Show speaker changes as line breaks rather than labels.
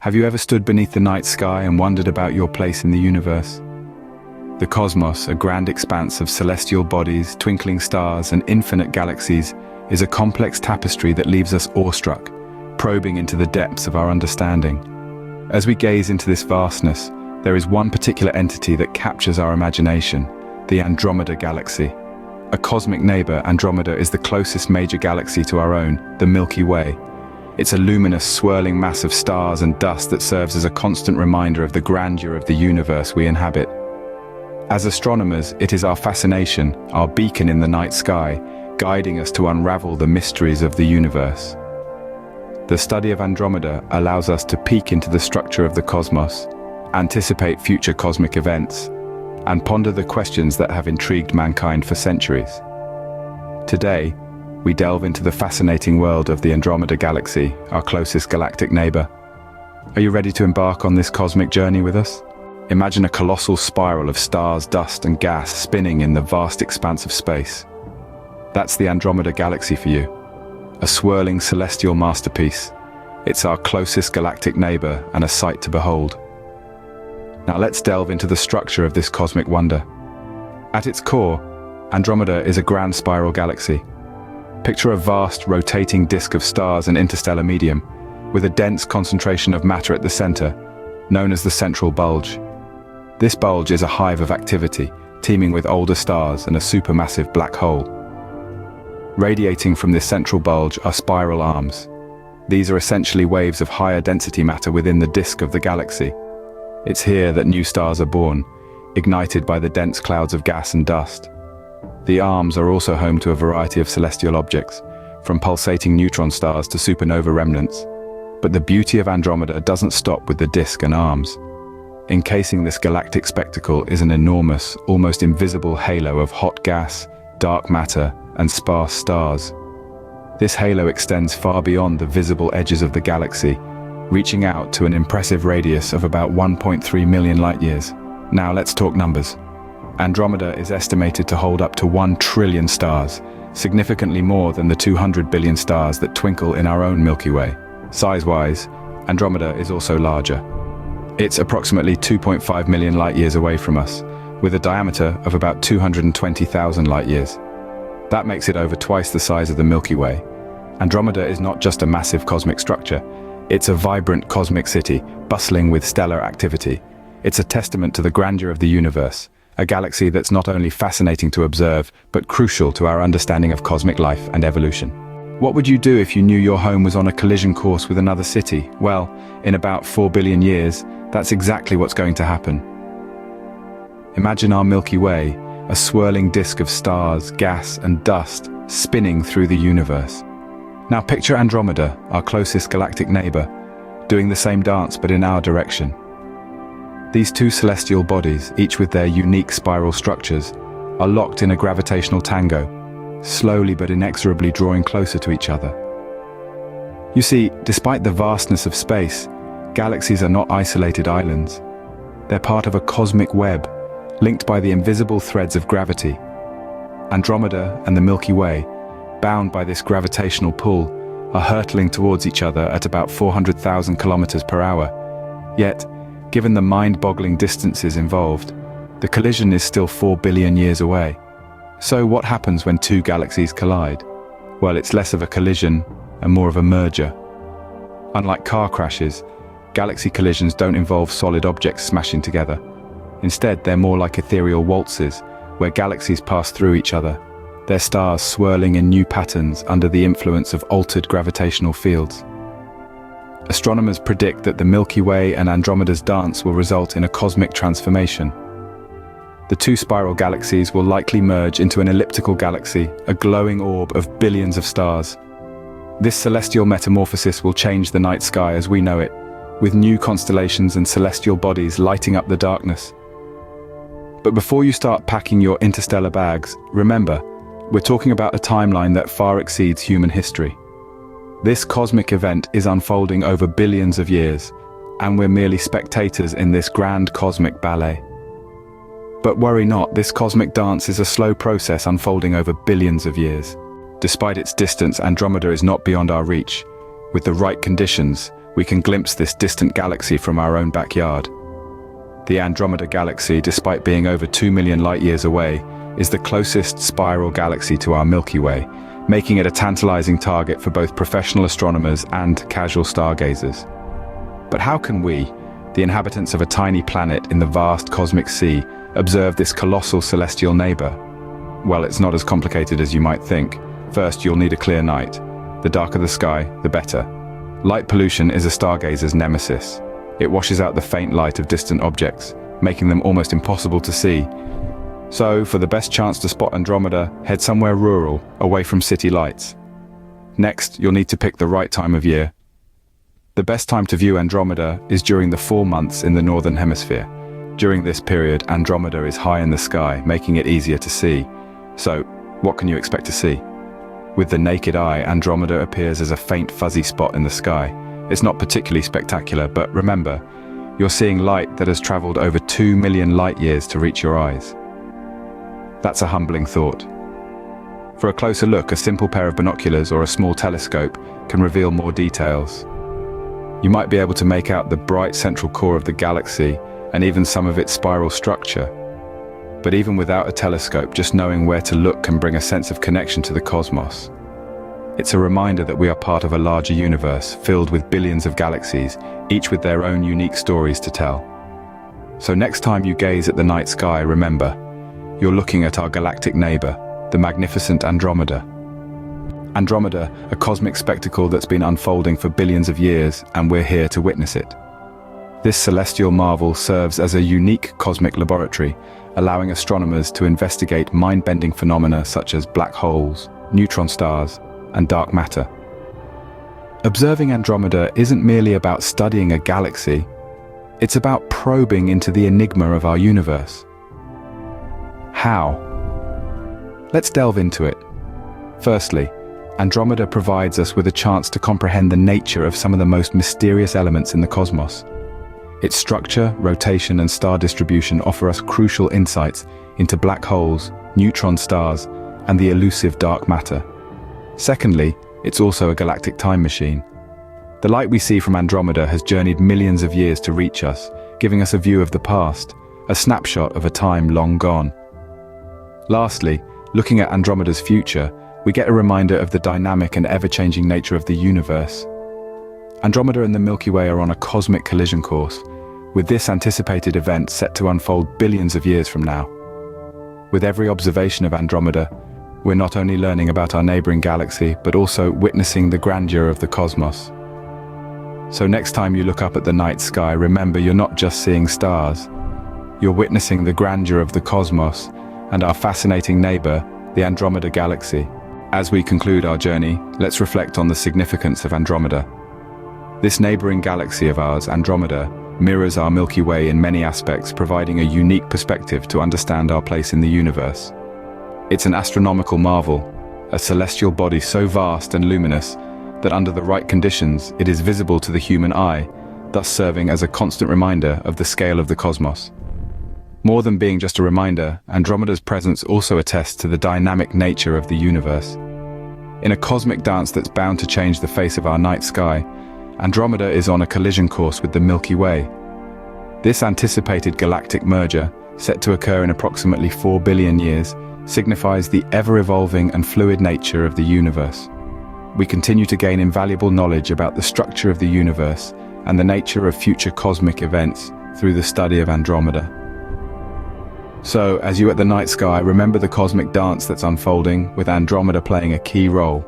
Have you ever stood beneath the night sky and wondered about your place in the universe? The cosmos, a grand expanse of celestial bodies, twinkling stars, and infinite galaxies, is a complex tapestry that leaves us awestruck, probing into the depths of our understanding. As we gaze into this vastness, there is one particular entity that captures our imagination: the Andromeda Galaxy. A cosmic neighbor, Andromeda is the closest major galaxy to our own, the Milky Way. It's a luminous, swirling mass of stars and dust that serves as a constant reminder of the grandeur of the universe we inhabit. As astronomers, it is our fascination, our beacon in the night sky, guiding us to unravel the mysteries of the universe. The study of Andromeda allows us to peek into the structure of the cosmos, anticipate future cosmic events, and ponder the questions that have intrigued mankind for centuries. Today, we delve into the fascinating world of the Andromeda Galaxy, our closest galactic neighbor. Are you ready to embark on this cosmic journey with us? Imagine a colossal spiral of stars, dust, and gas spinning in the vast expanse of space. That's the Andromeda Galaxy for you, a swirling celestial masterpiece. It's our closest galactic neighbor and a sight to behold. Now let's delve into the structure of this cosmic wonder. At its core, Andromeda is a grand spiral galaxy. Picture a vast, rotating disk of stars and interstellar medium, with a dense concentration of matter at the center, known as the central bulge. This bulge is a hive of activity, teeming with older stars and a supermassive black hole. Radiating from this central bulge are spiral arms. These are essentially waves of higher density matter within the disk of the galaxy. It's here that new stars are born, ignited by the dense clouds of gas and dust. The arms are also home to a variety of celestial objects, from pulsating neutron stars to supernova remnants. But the beauty of Andromeda doesn't stop with the disk and arms. Encasing this galactic spectacle is an enormous, almost invisible halo of hot gas, dark matter, and sparse stars. This halo extends far beyond the visible edges of the galaxy, reaching out to an impressive radius of about 1.3 million light-years. Now let's talk numbers. Andromeda is estimated to hold up to 1 trillion stars, significantly more than the 200 billion stars that twinkle in our own Milky Way. Size-wise, Andromeda is also larger. It's approximately 2.5 million light-years away from us, with a diameter of about 220,000 light-years. That makes it over twice the size of the Milky Way. Andromeda is not just a massive cosmic structure, it's a vibrant cosmic city, bustling with stellar activity. It's a testament to the grandeur of the universe, a galaxy that's not only fascinating to observe, but crucial to our understanding of cosmic life and evolution. What would you do if you knew your home was on a collision course with another city? Well, in about 4 billion years, that's exactly what's going to happen. Imagine our Milky Way, a swirling disk of stars, gas, and dust spinning through the universe. Now picture Andromeda, our closest galactic neighbor, doing the same dance but in our direction. These two celestial bodies, each with their unique spiral structures, are locked in a gravitational tango, slowly but inexorably drawing closer to each other. You see, despite the vastness of space, galaxies are not isolated islands. They're part of a cosmic web, linked by the invisible threads of gravity. Andromeda and the Milky Way, bound by this gravitational pull, are hurtling towards each other at about 400,000 kilometers per hour. Yet, given the mind-boggling distances involved, the collision is still 4 billion years away. So what happens when two galaxies collide? Well, it's less of a collision and more of a merger. Unlike car crashes, galaxy collisions don't involve solid objects smashing together. Instead, they're more like ethereal waltzes, where galaxies pass through each other, their stars swirling in new patterns under the influence of altered gravitational fields. Astronomers predict that the Milky Way and Andromeda's dance will result in a cosmic transformation. The two spiral galaxies will likely merge into an elliptical galaxy, a glowing orb of billions of stars. This celestial metamorphosis will change the night sky as we know it, with new constellations and celestial bodies lighting up the darkness. But before you start packing your interstellar bags, remember, we're talking about a timeline that far exceeds human history. This cosmic event is unfolding over billions of years, and we're merely spectators in this grand cosmic ballet. But worry not, this cosmic dance is a slow process unfolding over billions of years. Despite its distance, Andromeda is not beyond our reach. With the right conditions, we can glimpse this distant galaxy from our own backyard. The Andromeda Galaxy, despite being over 2 million light-years away, is the closest spiral galaxy to our Milky Way, making it a tantalizing target for both professional astronomers and casual stargazers. But how can we, the inhabitants of a tiny planet in the vast cosmic sea, observe this colossal celestial neighbor? Well, it's not as complicated as you might think. First, you'll need a clear night. The darker the sky, the better. Light pollution is a stargazer's nemesis. It washes out the faint light of distant objects, making them almost impossible to see. So, for the best chance to spot Andromeda, head somewhere rural, away from city lights. Next, you'll need to pick the right time of year. The best time to view Andromeda is during the fall months in the northern hemisphere. During this period, Andromeda is high in the sky, making it easier to see. So, what can you expect to see? With the naked eye, Andromeda appears as a faint fuzzy spot in the sky. It's not particularly spectacular, but remember, you're seeing light that has traveled over 2 million light-years to reach your eyes. That's a humbling thought. For a closer look, a simple pair of binoculars or a small telescope can reveal more details. You might be able to make out the bright central core of the galaxy and even some of its spiral structure. But even without a telescope, just knowing where to look can bring a sense of connection to the cosmos. It's a reminder that we are part of a larger universe filled with billions of galaxies, each with their own unique stories to tell. So next time you gaze at the night sky, remember, you're looking at our galactic neighbor, the magnificent Andromeda. Andromeda, a cosmic spectacle that's been unfolding for billions of years, and we're here to witness it. This celestial marvel serves as a unique cosmic laboratory, allowing astronomers to investigate mind-bending phenomena such as black holes, neutron stars, and dark matter. Observing Andromeda isn't merely about studying a galaxy, it's about probing into the enigma of our universe. How? Let's delve into it. Firstly, Andromeda provides us with a chance to comprehend the nature of some of the most mysterious elements in the cosmos. Its structure, rotation, and star distribution offer us crucial insights into black holes, neutron stars, and the elusive dark matter. Secondly, it's also a galactic time machine. The light we see from Andromeda has journeyed millions of years to reach us, giving us a view of the past, a snapshot of a time long gone. Lastly, looking at Andromeda's future, we get a reminder of the dynamic and ever-changing nature of the universe. Andromeda and the Milky Way are on a cosmic collision course, with this anticipated event set to unfold billions of years from now. With every observation of Andromeda, we're not only learning about our neighboring galaxy, but also witnessing the grandeur of the cosmos. So next time you look up at the night sky, remember you're not just seeing stars. You're witnessing the grandeur of the cosmos and our fascinating neighbor, the Andromeda Galaxy. As we conclude our journey, let's reflect on the significance of Andromeda. This neighboring galaxy of ours, Andromeda, mirrors our Milky Way in many aspects, providing a unique perspective to understand our place in the universe. It's an astronomical marvel, a celestial body so vast and luminous that under the right conditions it is visible to the human eye, thus serving as a constant reminder of the scale of the cosmos. More than being just a reminder, Andromeda's presence also attests to the dynamic nature of the universe. In a cosmic dance that's bound to change the face of our night sky, Andromeda is on a collision course with the Milky Way. This anticipated galactic merger, set to occur in approximately 4 billion years, signifies the ever-evolving and fluid nature of the universe. We continue to gain invaluable knowledge about the structure of the universe and the nature of future cosmic events through the study of Andromeda. So, as you at the night sky, remember the cosmic dance that's unfolding, with Andromeda playing a key role.